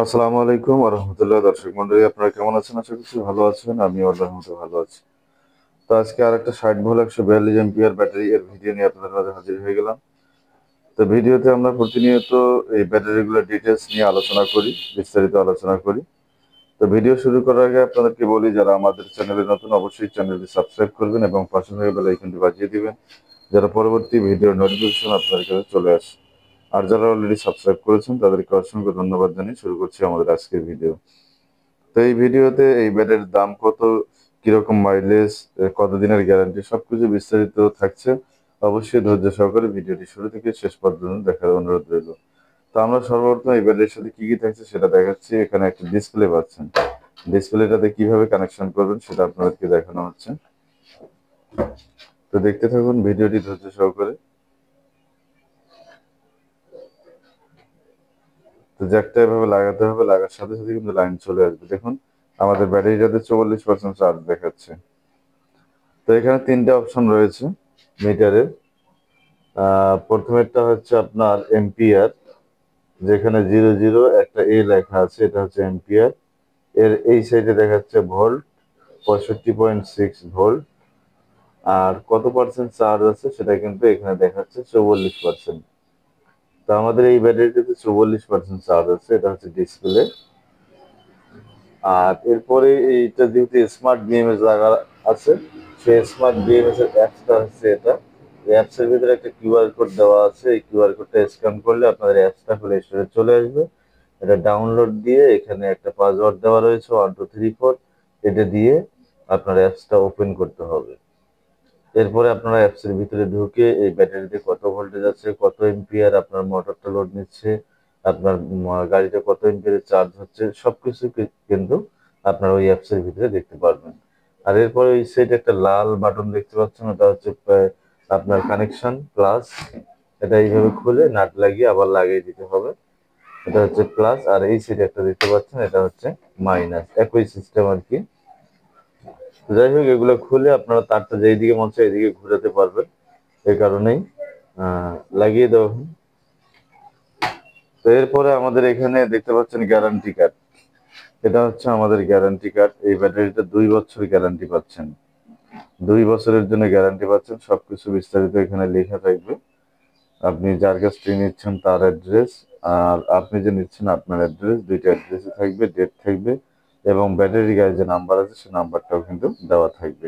আসসালামু আলাইকুম ওয়া রাহমাতুল্লাহ। দর্শক মণ্ডলী, আপনারা কেমন আছেন? আশা করছি ভালো আছেন। আমিও আল্লাহর রহমতে ভালো আছি। তো আজকে আরেকটা 60 ভোল্ট 142 অ্যাম্পিয়ার ব্যাটারি এর ভিডিও নিয়ে আপনাদের মাঝে হাজির হয়ে গেলাম। তো ভিডিওতে আমরা প্রতিনিয়ত এই ব্যাটারিগুলোর ডিটেইলস নিয়ে আলোচনা করি, বিস্তারিত আলোচনা করি। তো ভিডিও শুরু করার আগে আপনাদেরকে বলি, যারা আমাদের চ্যানেলে নতুন অবশ্যই চ্যানেলটি সাবস্ক্রাইব করবেন এবং পাশে থাকা বেল আইকনটি বাজিয়ে দিবেন, যারা পরবর্তী ভিডিওর নোটিফিকেশন আপনাদের কাছে চলে আসে। আর যারা অলরেডি সাবস্ক্রাইব করেছেন তাদেরকে অসংখ্য ধন্যবাদ জানিয়ে শুরু করছি আমাদের আজকের ভিডিও। তো এই ভিডিওতে এই ব্যাটারির দাম কত, কিরকম মাইলেজ, কতদিনের গ্যারান্টি, সবকিছু বিস্তারিত থাকছে। অবশ্যই ধৈর্য সহকারে ভিডিওটি শুরু থেকে শেষ পর্যন্ত দেখার অনুরোধ রইল। তো আমরা সর্বপ্রথম এই ব্যাটারির সাথে কি কি থাকছে সেটা দেখাচ্ছি। এখানে একটা ডিসপ্লে পাচ্ছেন, ডিসপ্লেটাতে কিভাবে কানেকশন করবেন সেটা আপনাদেরকে দেখানো হচ্ছে। তো দেখতে থাকুন ভিডিওটি ধৈর্য সহকারে। তো জ্যাকটা এভাবে লাগাতে হবে, লাগার সাথে সাথে কিন্তু লাইন চলে আসবে। দেখুন আমাদের ব্যাটারিটাতে 44% চার্জ দেখাচ্ছে। তো এখানে তিনটে অপশন রয়েছে মিটারের। প্রথমেরটা হচ্ছে আপনার এম্পিয়ার, যেখানে 00 একটা এ লেখা আছে, এটা হচ্ছে এম্পিয়ার। এর এই সাইডে দেখাচ্ছে ভোল্ট, 65.6 ভোল্ট। আর কত পার্সেন্ট চার্জ আছে সেটা কিন্তু এখানে দেখাচ্ছে 44%। তো আমাদের এই ব্যাটারিটাতে 44% চার্জ আছে, এটা হচ্ছে ডিসপ্লে। আর এরপরে এইটা যেহেতু স্মার্ট বিএমএস লাগা আছে, সেই স্মার্ট বিএমএস এর অ্যাপসটা হচ্ছে এটা। অ্যাপস এর ভিতরে একটা কিউআর কোড দেওয়া আছে, এই কিউআর কোডটা স্ক্যান করলে আপনাদের অ্যাপসটা প্লে স্টোরে চলে আসবে। এটা ডাউনলোড দিয়ে এখানে একটা পাসওয়ার্ড দেওয়া রয়েছে 1234, এটা দিয়ে আপনার অ্যাপসটা ওপেন করতে হবে। এরপরে আপনারা অ্যাপস এর ভিতরে ঢুকে এই ব্যাটারিতে কত ভোল্টেজ আছে, কত এম্পিয়ার আপনার মোটরটা লোড নিচ্ছে, আপনার গাড়িটা কত এম্পিয়ারে চার্জ হচ্ছে, সবকিছু কিন্তু আপনার ওই অ্যাপস এর ভিতরে দেখতে পারবেন। আর এরপরে ওই সাইডে একটা লাল বাটন দেখতে পাচ্ছেন, ওটা হচ্ছে আপনার কানেকশন প্লাস। এটা এইভাবে খুলে নাট লাগিয়ে আবার লাগিয়ে দিতে হবে। এটা হচ্ছে প্লাস, আর এই সাইডে একটা দেখতে পাচ্ছেন, এটা হচ্ছে মাইনাস, একই সিস্টেম আর কি। যাই হোক, এগুলো খুলে আপনারা তারটা যেই দিকে মন চায় এইদিকে ঘুরাতে পারবেন। এই কারণেই লাগিয়ে দেওয়া হয়। তো এরপরে আমাদের এখানে দেখতে পাচ্ছেন গ্যারান্টি কার্ড। এটা হচ্ছে আমাদের গ্যারান্টি কার্ড। এই ব্যাটারিটা 2 বছর গ্যারান্টি পাচ্ছেন, 2 বছরের জন্য গ্যারান্টি পাচ্ছেন। সবকিছু বিস্তারিত এখানে লেখা থাকবে। আপনি যার কাছ থেকে নিচ্ছেন তার অ্যাড্রেস, আর আপনি যে নিচ্ছেন আপনার অ্যাড্রেস, দুইটা অ্যাড্রেসই থাকবে, ডেট থাকবে, এবং ব্যাটারি গায়ে যে নাম্বার আছে সেই নাম্বারটাও কিন্তু দেওয়া থাকবে।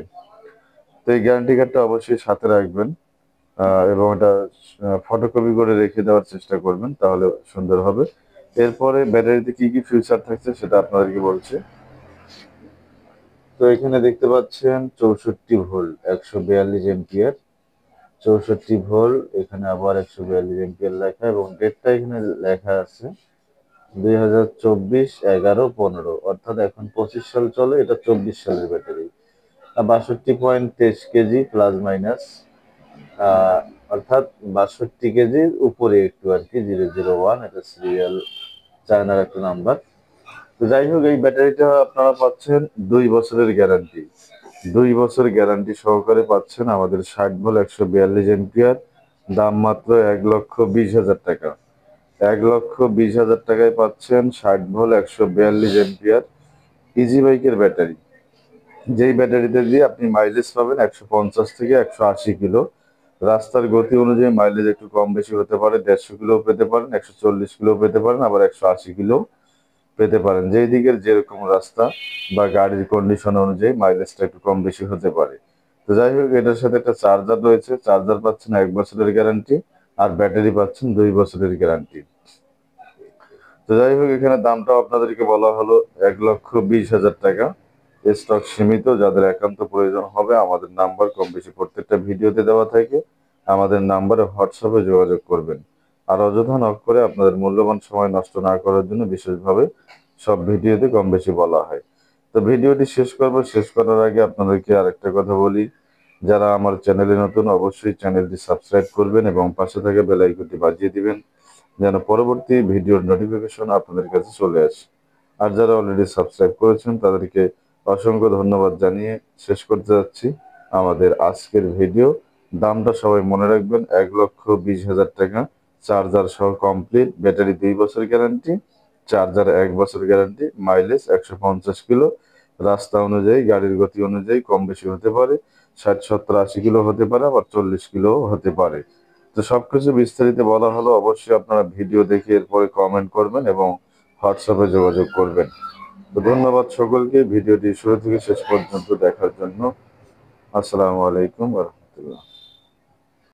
তো এই গ্যারান্টি কার্ডটা অবশ্যই সাথে রাখবেন, এবং এটা ফটোকপি করে রেখে দেওয়ার চেষ্টা করবেন, তাহলে সুন্দর হবে। এরপরে ব্যাটারিতে কি কি ফিউচার থাকছে সেটা আপনাদেরকে বলছি। তো এখানে দেখতে পাচ্ছেন 64 ভোল্ট 142 এম্পিয়ার, 64 ভোল্ট, এখানে আবার 142 এম্পিয়ার লেখা, এবং ডেটটা এখানে লেখা আছে 2024/11/15, অর্থাৎ এখন 25 সাল চলে, এটা 24 সালের ব্যাটারি। 62.23 কেজি প্লাস মাইনাস, আহ, অর্থাৎ 62 কেজির উপরে একটু আর কি, 001, এটা সিরিয়াল চায়নার একটা নাম্বার। তো যাই হোক, এই ব্যাটারিটা আপনারা পাচ্ছেন 2 বছরের গ্যারান্টি, 2 বছর গ্যারান্টি সহকারে পাচ্ছেন আমাদের 60 ভোল্ট 142 এম্পিয়ার। দাম মাত্র 1,20,000 টাকা। 1,20,000 টাকায় পাচ্ছেন 60 ভোল্ট 142 এম্পিয়ার ইজি বাইকের ব্যাটারি, যেই ব্যাটারিতে দিয়ে আপনি মাইলেজ পাবেন 150 থেকে 180 কিলো। রাস্তার গতি অনুযায়ী মাইলেজ একটু কম বেশি হতে পারে, 150 কিলো পেতে পারেন, 140 কিলো পেতে পারেন, আবার 180 কিলো পেতে পারেন। যেই দিকের যেরকম রাস্তা বা গাড়ির কন্ডিশন অনুযায়ী মাইলেজটা একটু কম বেশি হতে পারে। তো যাই হোক, এটার সাথে একটা চার্জার রয়েছে, চার্জার পাচ্ছেন 1 বছরের গ্যারান্টি, আর ব্যাটারি পাচ্ছেন 2 বছরের গ্যারান্টি। তো যাই হোক, এখানে দামটাও আপনাদেরকে বলা হলো 1,20,000 টাকা। স্টক সীমিত, যাদের একান্ত প্রয়োজন হবে আমাদের নাম্বার কম বেশি প্রত্যেকটা ভিডিওতে দেওয়া থাকে, আমাদের নাম্বারে হোয়াটসঅ্যাপে যোগাযোগ করবেন। আর অযথা নক করে আপনাদের মূল্যবান সময় নষ্ট না করার জন্য বিশেষভাবে সব ভিডিওতে কম বেশি বলা হয়। তো ভিডিওটি শেষ করব, শেষ করার আগে আপনাদেরকে আরেকটা কথা বলি, যারা আমার চ্যানেলে নতুন অবশ্যই চ্যানেলটি সাবস্ক্রাইব করবেন এবং পাশে থাকা বেল আইকনটি বাজিয়ে দিবেন, যেন পরবর্তী ভিডিওর নোটিফিকেশন আপনাদের কাছে চলে আসে। আর যারা অলরেডি সাবস্ক্রাইব করেছেন তাদেরকে অসংখ্য ধন্যবাদ জানিয়ে শেষ করতে যাচ্ছি আমাদের আজকের ভিডিও। দামটা সবাই মনে রাখবেন, 1,20,000 টাকা, চার্জার সহ কমপ্লিট, ব্যাটারি 2 বছর গ্যারান্টি, চার্জার 1 বছর গ্যারান্টি, মাইলেজ 150 কিলো। রাস্তা অনুযায়ী গাড়ির গতি অনুযায়ী কম বেশি হতে পারে, 60, 70, 80 কিলো হতে পারে, আবার 40 কিলো হতে পারে। তো সবকিছু বিস্তারিত বলা হলো, অবশ্যই আপনারা ভিডিও দেখে এরপরে কমেন্ট করবেন এবং হোয়াটসঅ্যাপে যোগাযোগ করবেন। তো ধন্যবাদ সকলকে ভিডিওটি শুরু থেকে শেষ পর্যন্ত দেখার জন্য। আসসালামু আলাইকুম ওয়া রাহমাতুল্লাহ।